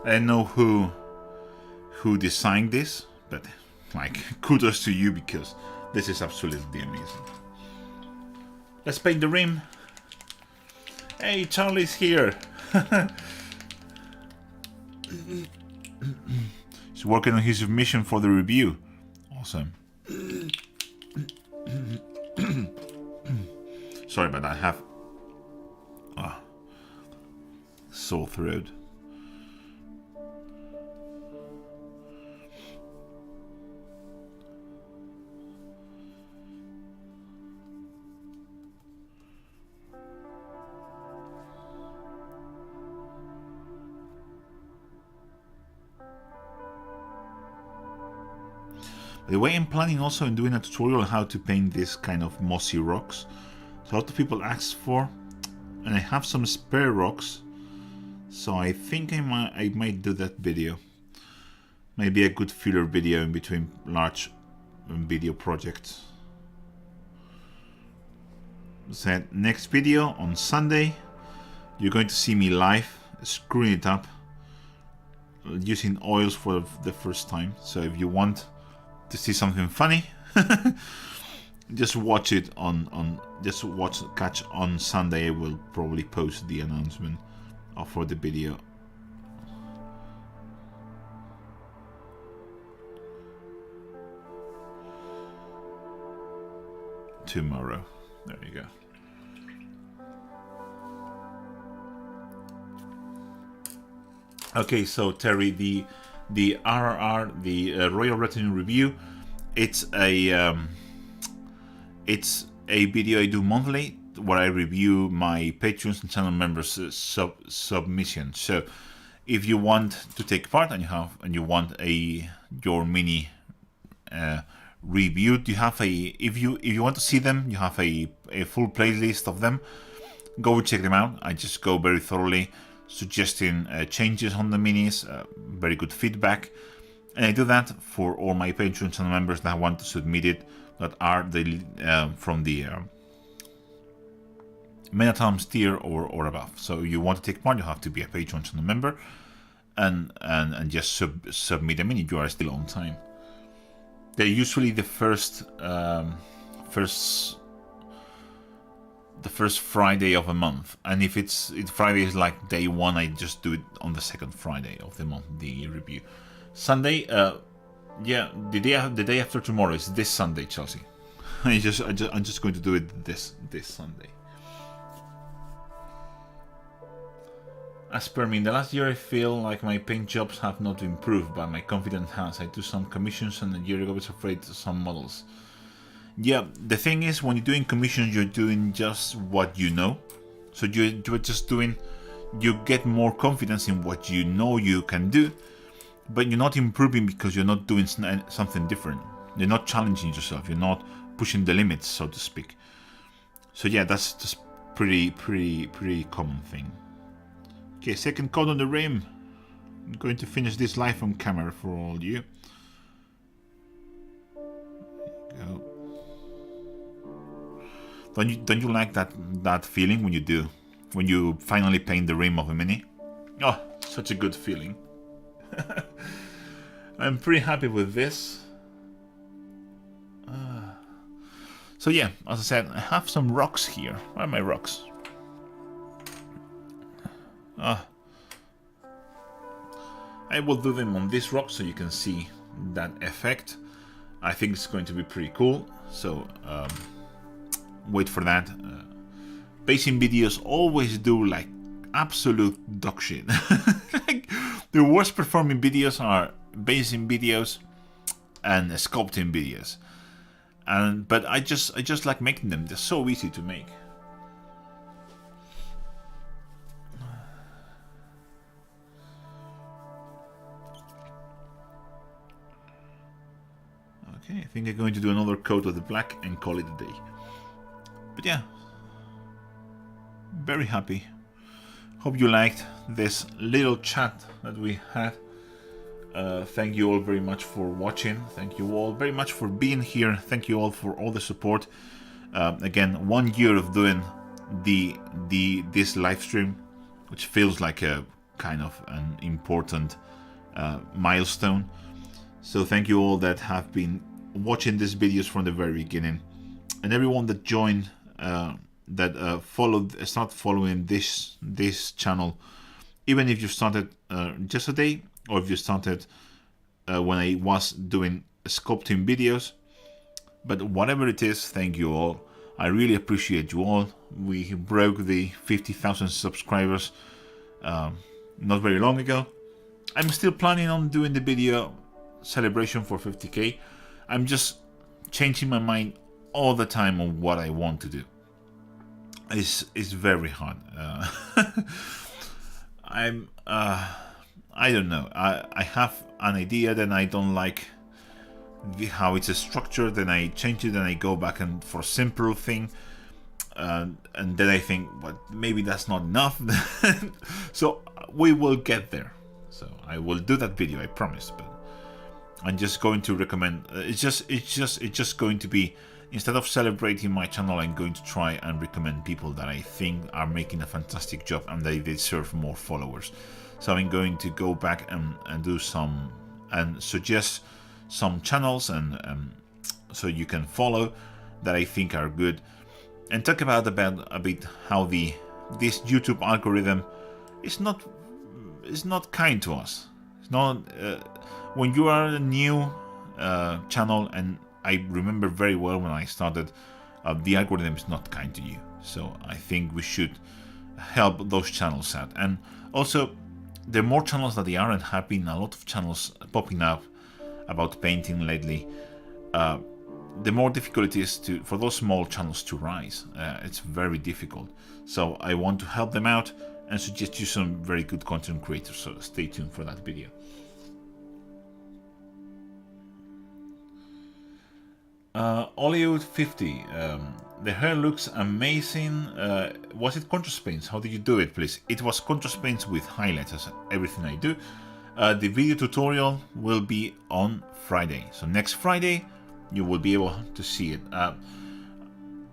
Speaker 1: I don't know who designed this, but like kudos to you, because this is absolutely amazing. Let's paint the rim. Hey, Charlie's here. He's working on his submission for the review. Awesome. Sorry about that. I have sore throat. By the way, I'm planning also on doing a tutorial on how to paint this kind of mossy rocks. So a lot of people ask for, and I have some spare rocks, so I think I might do that video. Maybe a good filler video in between large video projects. So next video on Sunday, you're going to see me live screwing it up using oils for the first time. So if you want to see something funny, just watch it catch on Sunday. I will probably post the announcement for the video. Tomorrow. There you go. Okay, so Terry, the RRR, the Royal Retinue Review, it's a video I do monthly where I review my patrons and channel members' submission. So if you want to take part and you want your mini reviewed, you have if you want to see them, you have a full playlist of them. Go check them out. I just go very thoroughly, suggesting changes on the minis, very good feedback, and I do that for all my patrons and members that want to submit it, that are from the Menatams tier or above. So if you want to take part, you have to be a patron and a member, and just submit a mini. You are still on time. They're usually the first Friday of a month, and if Friday is like day one, I just do it on the second Friday of the month, the review. Sunday, yeah, the day after tomorrow is this Sunday, Chelsea. I'm just going to do it this Sunday. As per me, in the last year I feel like my paint jobs have not improved, but my confidence has. I do some commissions, and a year ago I was afraid of some models. Yeah, the thing is, when you're doing commissions, you're doing just what you know. So you're just doing, you get more confidence in what you know you can do, but you're not improving because you're not doing something different. You're not challenging yourself. You're not pushing the limits, so to speak. So yeah, that's just pretty common thing. Okay, second coat on the rim. I'm going to finish this live on camera for all you. Go. Don't you like that feeling when you finally paint the rim of a Mini? Oh, such a good feeling. I'm pretty happy with this. So yeah, as I said, I have some rocks here. Where are my rocks? I will do them on this rock so you can see that effect. I think it's going to be pretty cool. So wait for that. Basing videos always do like absolute dog shit. Like, the worst performing videos are basing videos and sculpting videos. But I just like making them. They're so easy to make. Okay, I think I'm going to do another coat of the black and call it a day. But yeah, very happy. Hope you liked this little chat that we had. Thank you all very much for watching. Thank you all very much for being here. Thank you all for all the support. Again, 1 year of doing this live stream, which feels like a kind of an important milestone. So thank you all that have been watching these videos from the very beginning, and everyone that joined, start following this channel, even if you started just a day, or if you started when I was doing sculpting videos. But whatever it is, thank you all. I really appreciate you all. We broke the 50,000 subscribers not very long ago. I'm still planning on doing the video celebration for 50k. I'm just changing my mind all the time on what I want to do. It's very hard. I don't know. I have an idea, then I don't like how it's structured, then I change it, then I go back and for a simple thing, and then I think, well, maybe that's not enough. So we will get there. So I will do that video, I promise. But I'm just going to recommend. It's just going to be, instead of celebrating my channel, I'm going to try and recommend people that I think are making a fantastic job and they deserve more followers. So I'm going to go back and do some and suggest some channels and so you can follow that I think are good, and talk about a bit how this YouTube algorithm is not kind to us. It's not when you are a new channel, and I remember very well when I started, the algorithm is not kind to you. So I think we should help those channels out. And also, the more channels that there are, and have been a lot of channels popping up about painting lately, the more difficult it is for those small channels to rise. It's very difficult. So I want to help them out and suggest you some very good content creators. So stay tuned for that video. Hollywood 50. The hair looks amazing. Was it contrast paints? How did you do it, please? It was contrast paints with highlights, as everything I do. The video tutorial will be on Friday. So next Friday, you will be able to see it.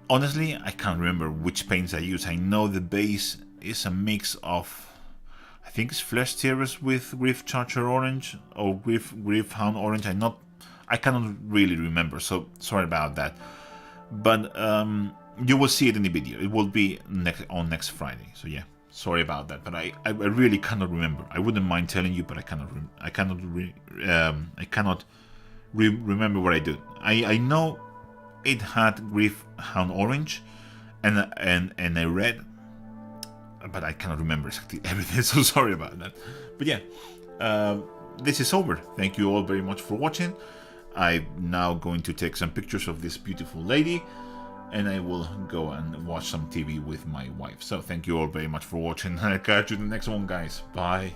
Speaker 1: Honestly, I can't remember which paints I use. I know the base is a mix of, I think it's Flesh Tearers with Griff Charger Orange or Griff Hound Orange. I cannot really remember, so sorry about that. But you will see it in the video. It will be next Friday. So yeah, sorry about that. But I really cannot remember. I wouldn't mind telling you, but I cannot remember what I did. I know it had Griff Hound Orange and a red, but I cannot remember exactly everything. So sorry about that. But yeah, this is over. Thank you all very much for watching. I'm now going to take some pictures of this beautiful lady, and I will go and watch some TV with my wife. So thank you all very much for watching. I'll catch you in the next one, guys. Bye.